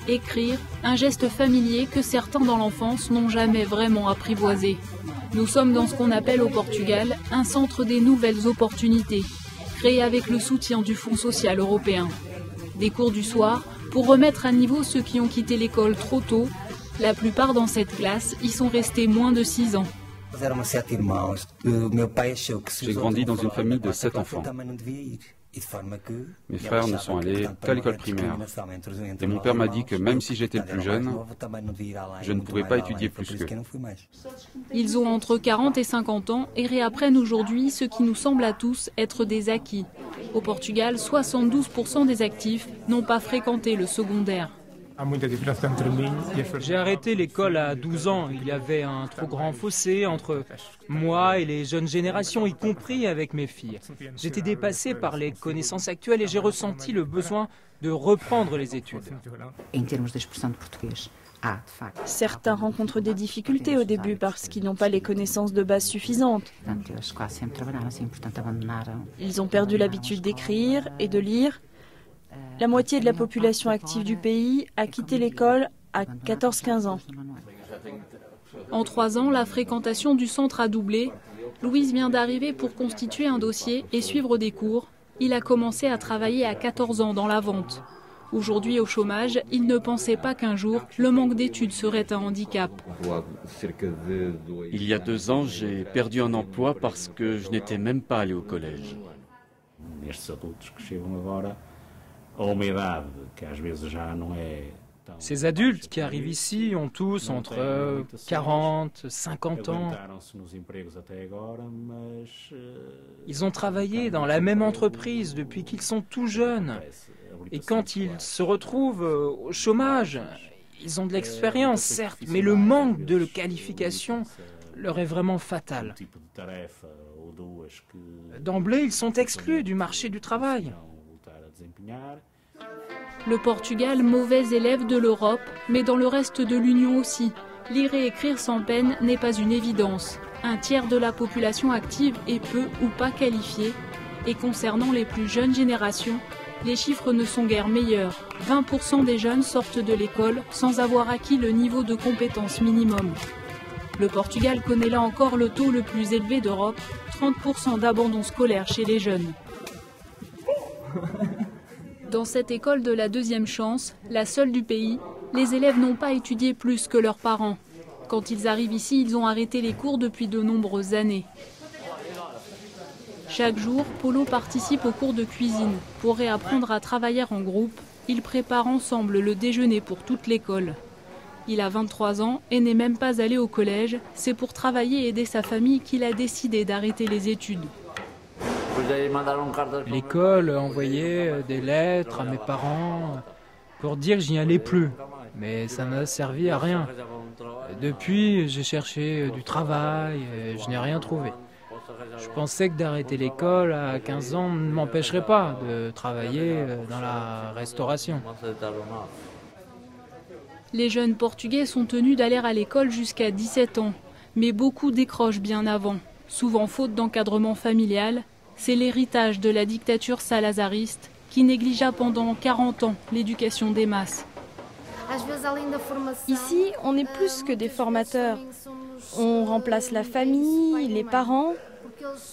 Écrire, un geste familier que certains dans l'enfance n'ont jamais vraiment apprivoisé. Nous sommes dans ce qu'on appelle au Portugal un centre des nouvelles opportunités, créé avec le soutien du Fonds social européen. Des cours du soir pour remettre à niveau ceux qui ont quitté l'école trop tôt. La plupart dans cette classe y sont restés moins de 6 ans. J'ai grandi dans une famille de 7 enfants. Mes frères ne sont allés qu'à l'école primaire. Et mon père m'a dit que même si j'étais le plus jeune, je ne pouvais pas étudier plus qu'eux. Ils ont entre 40 et 50 ans et réapprennent aujourd'hui ce qui nous semble à tous être des acquis. Au Portugal, 72% des actifs n'ont pas fréquenté le secondaire. J'ai arrêté l'école à 12 ans. Il y avait un trop grand fossé entre moi et les jeunes générations, y compris avec mes filles. J'étais dépassé par les connaissances actuelles et j'ai ressenti le besoin de reprendre les études. Certains rencontrent des difficultés au début parce qu'ils n'ont pas les connaissances de base suffisantes. Ils ont perdu l'habitude d'écrire et de lire. La moitié de la population active du pays a quitté l'école à 14-15 ans. En 3 ans, la fréquentation du centre a doublé. Louise vient d'arriver pour constituer un dossier et suivre des cours. Il a commencé à travailler à 14 ans dans la vente. Aujourd'hui au chômage, il ne pensait pas qu'un jour, le manque d'études serait un handicap. Il y a 2 ans, j'ai perdu un emploi parce que je n'étais même pas allé au collège. Ces adultes qui arrivent ici ont tous entre 40 et 50 ans. Ils ont travaillé dans la même entreprise depuis qu'ils sont tout jeunes. Et quand ils se retrouvent au chômage, ils ont de l'expérience, certes, mais le manque de qualification leur est vraiment fatal. D'emblée, ils sont exclus du marché du travail. Le Portugal, mauvais élève de l'Europe, mais dans le reste de l'Union aussi. Lire et écrire sans peine n'est pas une évidence. Un tiers de la population active est peu ou pas qualifiée. Et concernant les plus jeunes générations, les chiffres ne sont guère meilleurs. 20% des jeunes sortent de l'école sans avoir acquis le niveau de compétence minimum. Le Portugal connaît là encore le taux le plus élevé d'Europe, 30% d'abandon scolaire chez les jeunes. Dans cette école de la deuxième chance, la seule du pays, les élèves n'ont pas étudié plus que leurs parents. Quand ils arrivent ici, ils ont arrêté les cours depuis de nombreuses années. Chaque jour, Paulo participe aux cours de cuisine. Pour réapprendre à travailler en groupe, ils préparent ensemble le déjeuner pour toute l'école. Il a 23 ans et n'est même pas allé au collège. C'est pour travailler et aider sa famille qu'il a décidé d'arrêter les études. L'école envoyait des lettres à mes parents pour dire que je n'y allais plus. Mais ça n'a servi à rien. Depuis, j'ai cherché du travail et je n'ai rien trouvé. Je pensais que d'arrêter l'école à 15 ans ne m'empêcherait pas de travailler dans la restauration. Les jeunes Portugais sont tenus d'aller à l'école jusqu'à 17 ans. Mais beaucoup décrochent bien avant, souvent faute d'encadrement familial. C'est l'héritage de la dictature salazariste qui négligea pendant 40 ans l'éducation des masses. Ici, on est plus que des formateurs. On remplace la famille, les parents.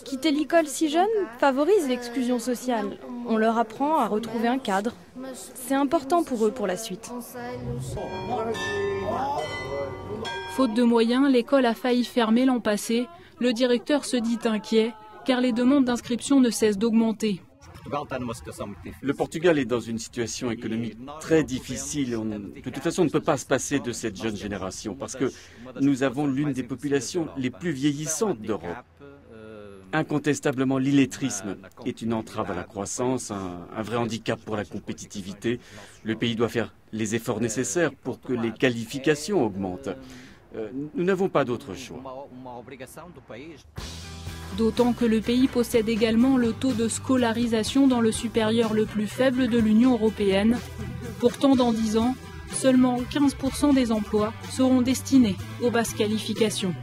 Quitter l'école si jeune favorise l'exclusion sociale. On leur apprend à retrouver un cadre. C'est important pour eux pour la suite. Faute de moyens, l'école a failli fermer l'an passé. Le directeur se dit inquiet, car les demandes d'inscription ne cessent d'augmenter. Le Portugal est dans une situation économique très difficile. De toute façon, on ne peut pas se passer de cette jeune génération parce que nous avons l'une des populations les plus vieillissantes d'Europe. Incontestablement, l'illettrisme est une entrave à la croissance, un vrai handicap pour la compétitivité. Le pays doit faire les efforts nécessaires pour que les qualifications augmentent. Nous n'avons pas d'autre choix. D'autant que le pays possède également le taux de scolarisation dans le supérieur le plus faible de l'Union européenne. Pourtant, dans 10 ans, seulement 15% des emplois seront destinés aux basses qualifications.